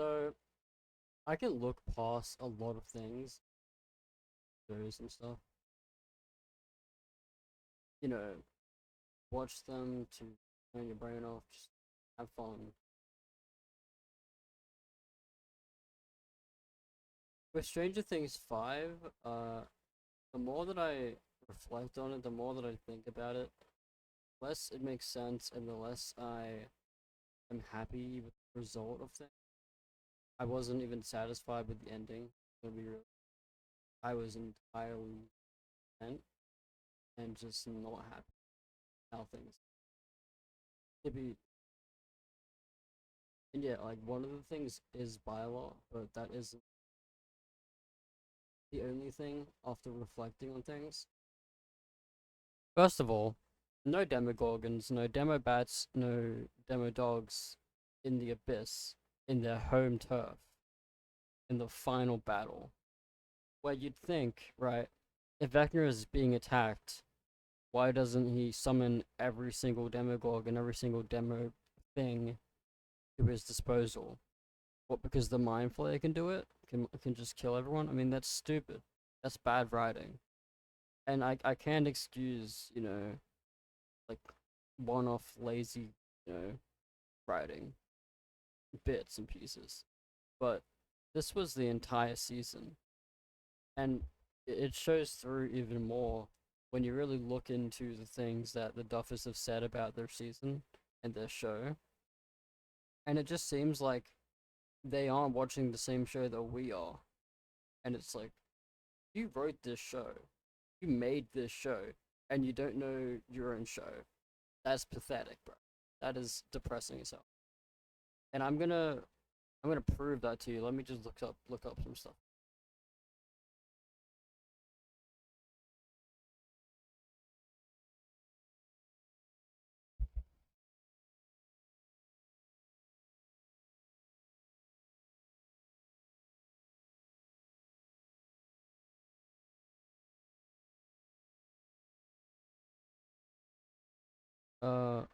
So I can look past a lot of things, shows and stuff. You know, watch them to turn your brain off, just have fun. With Stranger Things 5, the more that I reflect on it, the more that I think about it, the less it makes sense and the less I am happy with the result of things. I wasn't even satisfied with the ending, to be real. I was entirely content and just not happy how things to be. And yeah, like one of the things is bylaw, but that isn't the only thing after reflecting on things. First of all, no demogorgons, no demo bats, no demo dogs in the abyss, in their home turf, in the final battle. Where you'd think, right, if Vecna is being attacked, why doesn't he summon every single demogorgon and every single demo thing to his disposal? What, because the Mind Flayer can do it? Can just kill everyone? I mean, that's stupid. That's bad writing. And I can't excuse, like one off lazy, you know, writing bits and pieces. But this was the entire season. And it shows through even more when you really look into the things that the Duffers have said about their season and their show. And it just seems like they aren't watching the same show that we are. And it's like, you wrote this show, you made this show, and you don't know your own show. That's pathetic, bro. That is depressing as hell. And I'm gonna prove that to you. Let me just look up some stuff. Uh,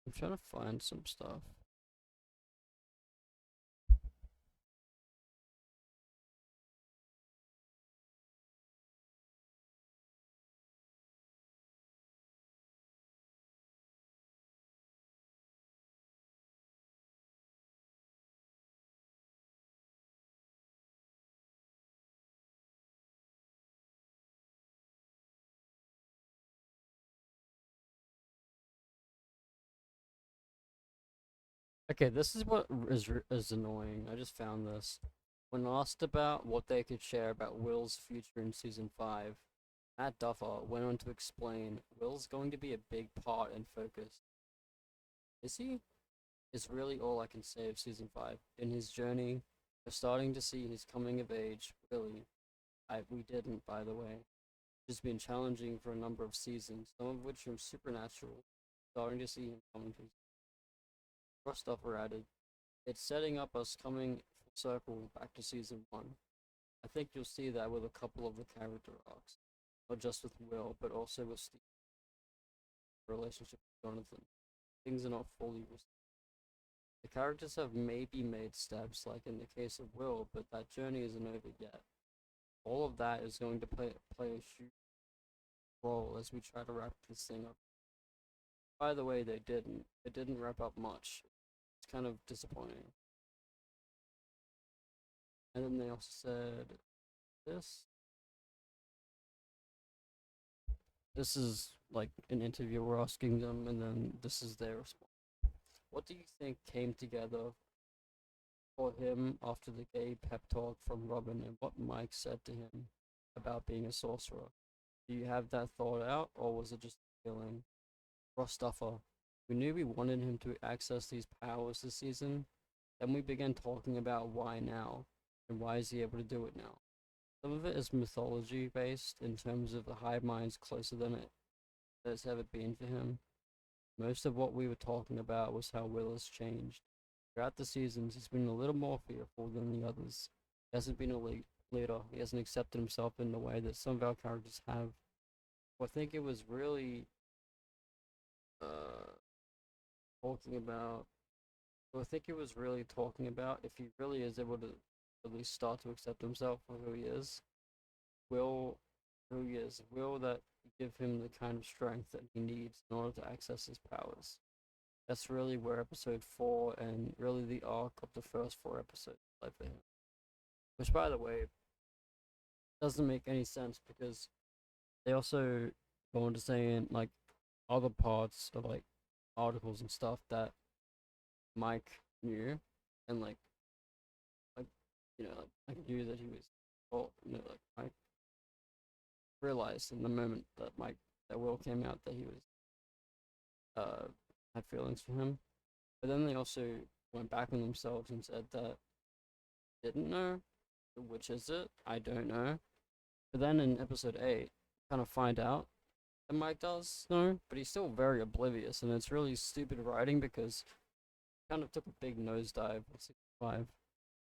I'm trying to find some stuff. Okay, this is what is annoying. I just found this. When asked about what they could share about Will's future in season 5, Matt Duffer went on to explain Will's going to be a big part and focus. Is he? Is really all I can say of season 5. In his journey, we're starting to see his coming of age, really. We didn't, by the way. It's been challenging for a number of seasons, some of which are supernatural. Starting to see him coming to more stuff are added. It's setting up us coming full circle back to season 1. I think you'll see that with a couple of the character arcs. Not just with Will, but also with Steve's relationship with Jonathan. Things are not fully resolved. The characters have maybe made steps, like in the case of Will, but that journey isn't over yet. All of that is going to play a huge role as we try to wrap this thing up. By the way, they didn't. It didn't wrap up much. It's kind of disappointing. And then they also said this. This is like an interview we're asking them, and then this is their response. What do you think came together for him after the gay pep talk from Robin and what Mike said to him about being a sorcerer? Do you have that thought out, or was it just a feeling? Ross Stuffer. We knew we wanted him to access these powers this season. Then we began talking about why now, and why is he able to do it now. Some of it is mythology based in terms of the hive mind's closer than it has ever been for him. Most of what we were talking about was how Will has changed. Throughout the seasons, he's been a little more fearful than the others. He hasn't been a leader. He hasn't accepted himself in the way that some of our characters have. I think it was really talking about. I think he was really talking about if he really is able to at least start to accept himself for who he is. Will who he is? Will that give him the kind of strength that he needs in order to access his powers? That's really where episode 4 and really the arc of the first 4 episodes led for him. Which, by the way, doesn't make any sense because they also go on to say in like other parts of like articles and stuff that Mike knew and like like knew that he was well like Mike realized in the moment that Will came out that he was had feelings for him. But then they also went back on themselves and said that didn't know. Which is it? I don't know. But then in episode 8, kind of find out that Mike does know, but he's still very oblivious, and it's really stupid writing because he kind of took a big nosedive at 65.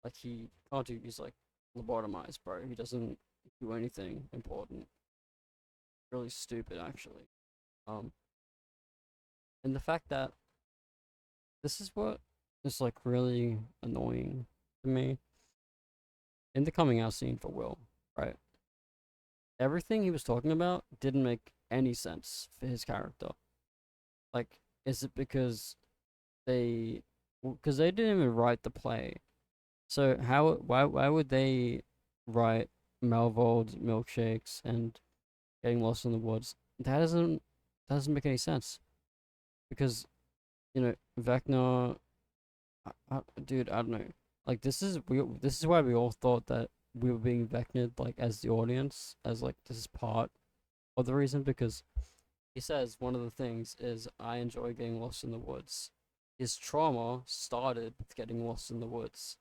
Like, he can't do, he's like lobotomized, bro. He doesn't do anything important. Really stupid, actually. Um, and the fact that this is what is like really annoying to me in the coming out scene for Will, right? Everything he was talking about didn't make any sense for his character. Like, is it because because they didn't even write the play? So why would they write Malvold milkshakes and getting lost in the woods? That doesn't make any sense because Vecna, dude, I don't know. Like this is why we all thought that we were being Vecna'd like as the audience as like this is part of the reason because he says one of the things is I enjoy getting lost in the woods. His trauma started with getting lost in the woods.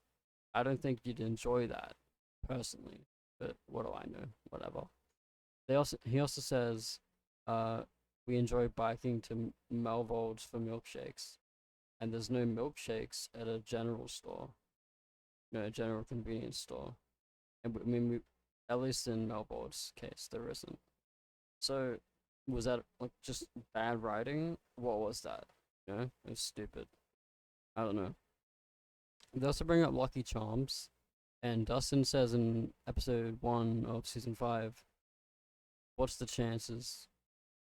I don't think you'd enjoy that personally, but what do I know? Whatever. He also says, uh, we enjoy biking to Melvold's for milkshakes, and there's no milkshakes at a general store, a general convenience store, and I mean, at least in Melvold's case, there isn't. So, was that like just bad writing? What was that? It was stupid. I don't know. They also bring up Lucky Charms, and Dustin says in episode 1 of season 5, "What's the chances?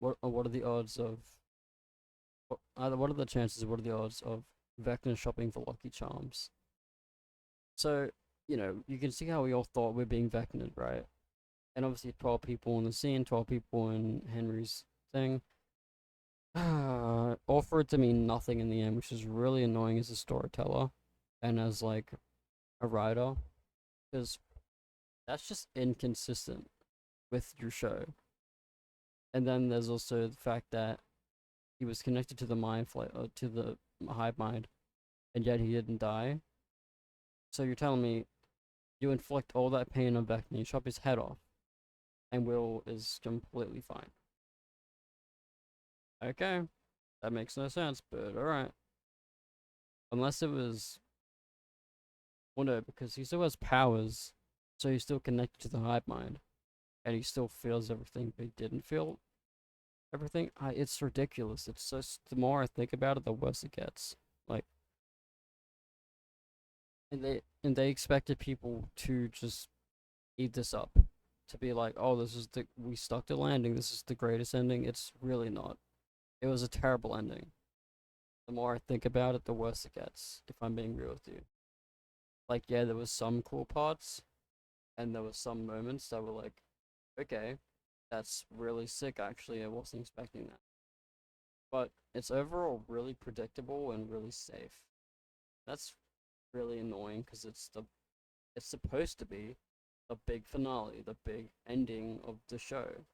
What are the odds of? Either what are the chances? What are the odds of Vecna shopping for Lucky Charms?" So you can see how we all thought we're being Vecna'd, right? And obviously 12 people in the scene, 12 people in Henry's thing. All for it to mean nothing in the end, which is really annoying as a storyteller and as like a writer, because that's just inconsistent with your show. And then there's also the fact that he was connected to the mind flight, to the hive mind, and yet he didn't die. So you're telling me you inflict all that pain on Vecna, you chop his head off, and Will is completely fine. Okay, that makes no sense, but alright. Unless it was. Well, no, because he still has powers, so he's still connected to the hive mind, and he still feels everything, but he didn't feel everything. It's ridiculous. It's just the more I think about it, the worse it gets. Like, and they expected people to just eat this up, to be like, oh, we stuck to landing. This is the greatest ending. It's really not. It was a terrible ending. The more I think about it, the worse it gets. If I'm being real with you, like, yeah, there was some cool parts, and there were some moments that were like, okay, that's really sick. Actually, I wasn't expecting that. But it's overall really predictable and really safe. That's really annoying because it's supposed to be the big finale, the big ending of the show,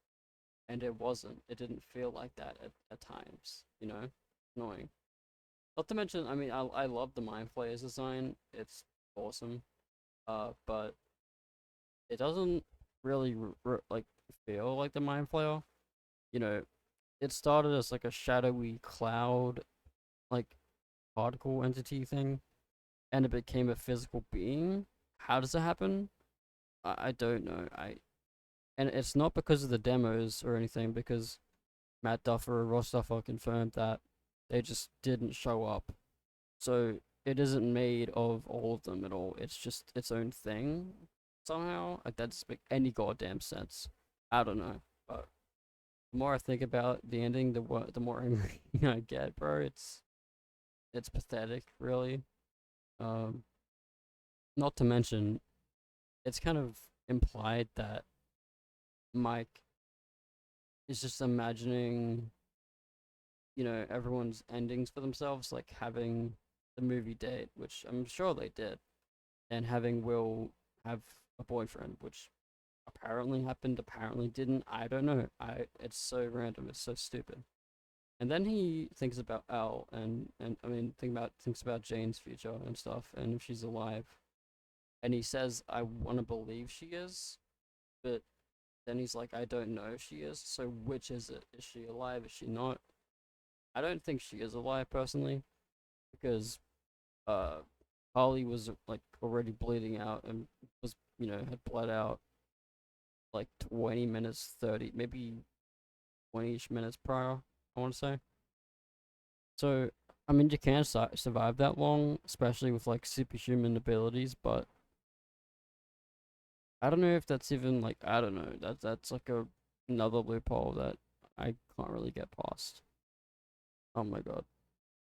and it wasn't. It didn't feel like that at times. Annoying. Not to mention, I mean, I love the Mind Flayer's design. It's awesome. But it doesn't really like feel like the Mind Flayer. You know, it started as like a shadowy cloud, like particle entity thing, and it became a physical being. How does it happen? I don't know. And it's not because of the demos or anything, because Matt Duffer or Ross Duffer confirmed that They just didn't show up. So it isn't made of all of them at all. It's just its own thing somehow. Like that doesn't make any goddamn sense. I don't know. But the more I think about the ending, the more angry I get, bro. It's pathetic, really. Um, Not to mention, it's kind of implied that Mike is just imagining, everyone's endings for themselves, like having the movie date, which I'm sure they did, and having Will have a boyfriend, which apparently happened, apparently didn't. I don't know. It's so random. It's so stupid. And then he thinks about Al, and I mean, thinks about Jane's future and stuff, and if she's alive. And he says, "I want to believe she is," but then he's like, "I don't know if she is. So which is it? Is she alive? Is she not?" I don't think she is alive personally, because uh, Harley was like already bleeding out and was had bled out like 20 minutes, 30, maybe 20ish minutes prior. I want to say. So I mean, you can survive that long, especially with like superhuman abilities, but I don't know if that's even like I don't know. That's like another loophole that I can't really get past. Oh my god.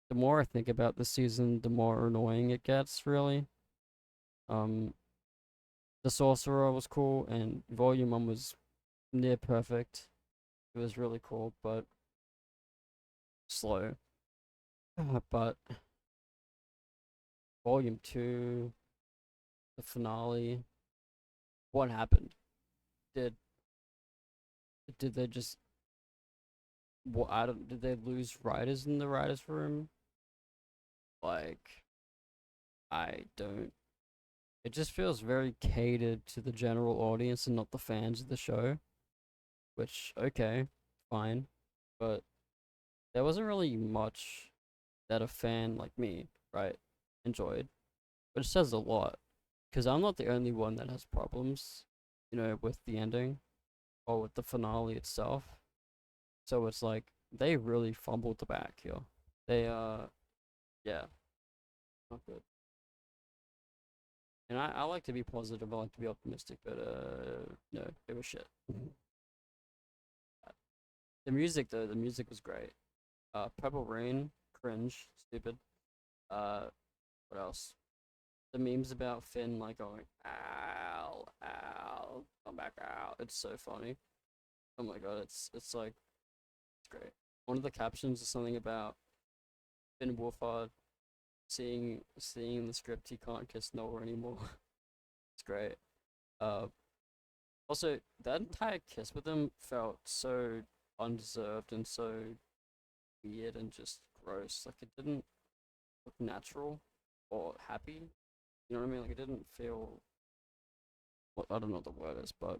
The more I think about the season, the more annoying it gets, really. Um the Sorcerer was cool and Volume 1 was near perfect. It was really cool, but slow. But Volume 2, the finale, what happened? Did did they just what I don't did they lose writers in the writers room? Like I don't. It just feels very catered to the general audience and not the fans of the show, which, okay, fine. But there wasn't really much that a fan like me, right, enjoyed. But it says a lot, because I'm not the only one that has problems, with the ending or with the finale itself. So it's like, they really fumbled the bag here. They, yeah, not good. And I like to be positive, I like to be optimistic, but, no, it was shit. The music though, the music was great. Purple Rain, cringe, stupid. Uh, what else? The memes about Finn like going, "Ow, ow, come back out." It's so funny. Oh my god, it's like it's great. One of the captions is something about Finn Wolfhard seeing the script he can't kiss Noah anymore. It's great. Uh, Also that entire kiss with him felt so undeserved and so weird and just gross. Like it didn't look natural or happy. You know what I mean? Like it didn't feel. Well, I don't know what the word is, but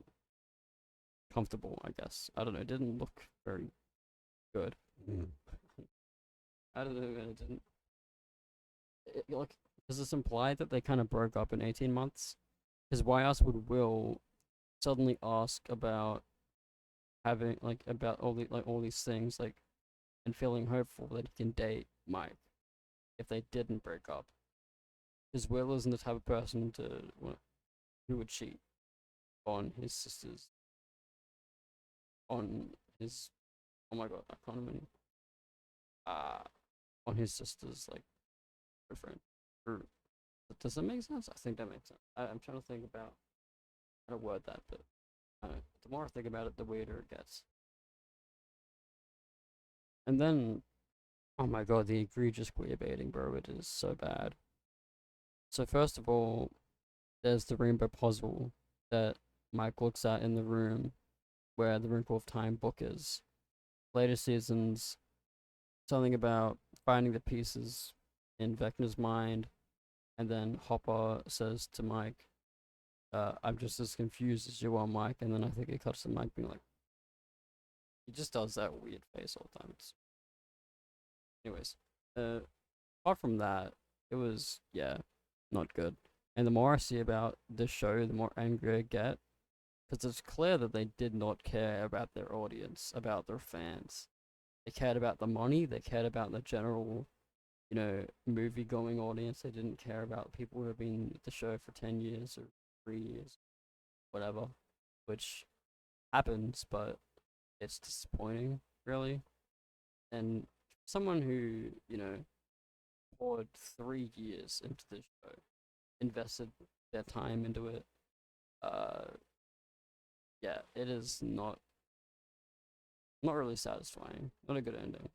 comfortable. I guess I don't know. It didn't look very good. Mm. I don't know. It didn't. Like, does this imply that they kind of broke up in 18 months? Because why else would Will suddenly ask about having about all these things and feeling hopeful that he can date Mike if they didn't break up? Because Will isn't the type of person who would cheat on his sisters, on his oh my god, I can't even uh on his sister's like boyfriend. Or does that make sense? I think that makes sense. I'm trying to think about how to word that, but the more I think about it, the weirder it gets. And then, oh my god, the egregious queer baiting, bro, it is so bad. So first of all, there's the rainbow puzzle that Mike looks at in the room where the Wrinkle of Time book is. Later seasons, something about finding the pieces in Vecna's mind, and then Hopper says to Mike, "I'm just as confused as you are, Mike." And then I think it cuts to Mike being like, he just does that weird face all the time. Anyways, uh, apart from that, it was not good. And the more I see about this show, the more angry I get, because it's clear that they did not care about their audience, about their fans. They cared about the money. They cared about the general, movie going audience. They didn't care about people who have been with the show for 10 years or 3 years, whatever, which happens, but it's disappointing, really. And someone who, poured 3 years into this show, invested their time into it, uh, yeah, it is not really satisfying. Not a good ending.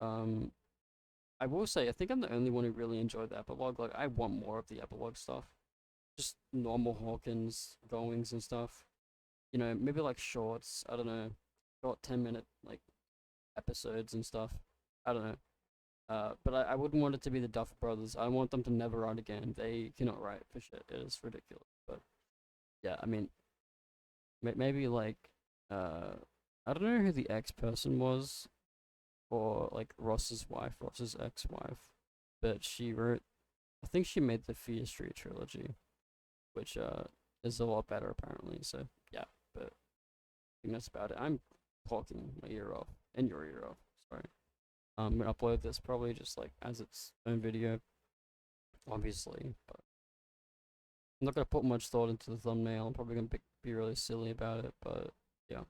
Um, I will say, I think I'm the only one who really enjoyed the epilogue. Like, I want more of the epilogue stuff. Just normal Hawkins goings and stuff. Maybe like shorts. I don't know, short 10-minute like episodes and stuff. I don't know. But I wouldn't want it to be the Duff brothers. I want them to never write again. They cannot write for shit. It is ridiculous. But yeah, I mean, maybe like, uh, I don't know who the ex person was, or like Ross's wife, Ross's ex-wife, but she wrote. I think she made the Fear Street trilogy, which is a lot better apparently. So yeah, but I think that's about it. I'm talking my ear off and your ear off. Sorry. I'm gonna upload this probably just like as its own video, obviously, but I'm not gonna put much thought into the thumbnail. I'm probably gonna be really silly about it, but yeah.